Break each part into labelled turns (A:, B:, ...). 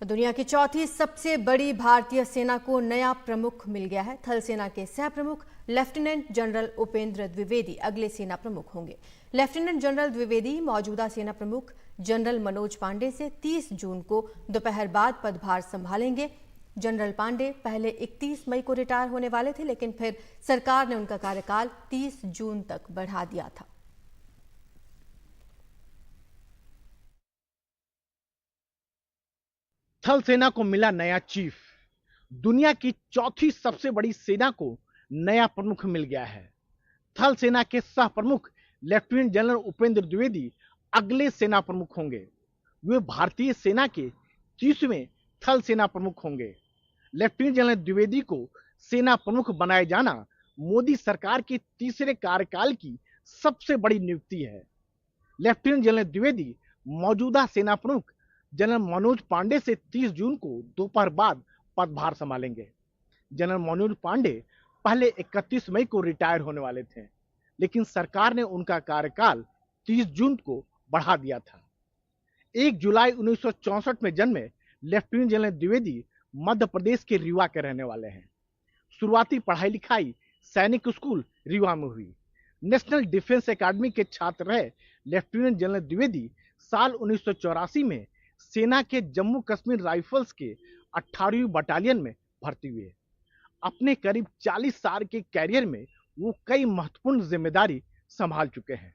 A: दुनिया की चौथी सबसे बड़ी भारतीय सेना को नया प्रमुख मिल गया है। थल सेना के सह प्रमुख लेफ्टिनेंट जनरल उपेंद्र द्विवेदी अगले सेना प्रमुख होंगे। लेफ्टिनेंट जनरल द्विवेदी मौजूदा सेना प्रमुख जनरल मनोज पांडे से 30 जून को दोपहर बाद पदभार संभालेंगे। जनरल पांडे पहले 31 मई को रिटायर होने वाले थे, लेकिन फिर सरकार ने उनका कार्यकाल 30 जून तक बढ़ा दिया था।
B: थल सेना को मिला नया चीफ। दुनिया की चौथी सबसे बड़ी सेना को नया प्रमुख मिल गया है। थल सेना के सह प्रमुख लेफ्टिनेंट जनरल उपेंद्र द्विवेदी अगले सेना प्रमुख होंगे। वे भारतीय सेना के 30वें थल सेना प्रमुख होंगे। लेफ्टिनेंट जनरल द्विवेदी को सेना प्रमुख बनाए जाना मोदी सरकार के तीसरे कार्यकाल की सबसे बड़ी नियुक्ति है। लेफ्टिनेंट जनरल द्विवेदी मौजूदा सेना प्रमुख जनरल मनोज पांडे से 30 जून को दोपहर बाद पदभार संभालेंगे। जनरल मनोज पांडे पहले 31 मई को रिटायर होने वाले थे, लेकिन सरकार ने उनका कार्यकाल 30 जून को बढ़ा दिया था। 1 जुलाई 1964 में जन्मे लेफ्टिनेंट जनरल द्विवेदी मध्य प्रदेश के रीवा के रहने वाले हैं। शुरुआती पढ़ाई लिखाई सैनिक स्कूल रीवा में हुई। नेशनल डिफेंस एकेडमी के छात्र रहे लेफ्टिनेंट जनरल द्विवेदी साल 1984 में सेना के जम्मू कश्मीर राइफल्स के 18वीं बटालियन में भर्ती हुए। अपने करीब 40 साल के कैरियर में वो कई महत्वपूर्ण जिम्मेदारी संभाल चुके हैं।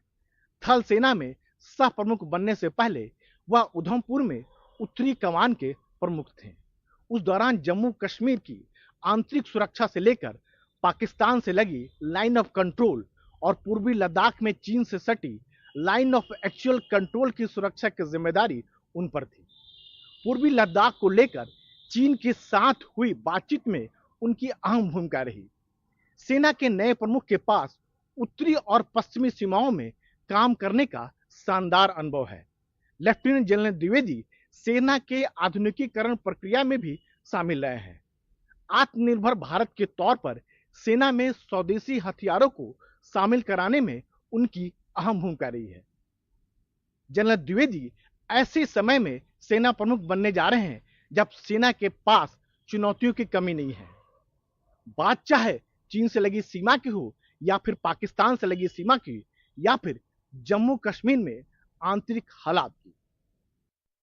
B: थल सेना में सह प्रमुख बनने से पहले वह उधमपुर में उत्तरी कमान के प्रमुख थे। उस दौरान जम्मू कश्मीर की आंतरिक सुरक्षा से लेकर पाकिस्तान से लगी लाइन ऑफ कंट्रोल और पूर्वी लद्दाख में चीन से सटी लाइन ऑफ एक्चुअल कंट्रोल की सुरक्षा की जिम्मेदारी उन पर थी। पूर्वी लद्दाख को लेकर चीन के साथ हुई बातचीत में उनकी अहम भूमिका रही। सेना के नए प्रमुख के पास उत्तरी और पश्चिमी सीमाओं में काम करने का शानदार अनुभव है। लेफ्टिनेंट जनरल द्विवेदी सेना के आधुनिकीकरण प्रक्रिया में भी शामिल रहे हैं। आत्मनिर्भर भारत के तौर पर सेना में स्वदेशी हथियारों को शामिल कराने में उनकी अहम भूमिका रही है। जनरल द्विवेदी ऐसे समय में सेना प्रमुख बनने जा रहे हैं जब सेना के पास चुनौतियों की कमी नहीं है। बात चाहे चीन से लगी सीमा की हो, या फिर पाकिस्तान से लगी सीमा की, या फिर जम्मू कश्मीर में आंतरिक हालात की।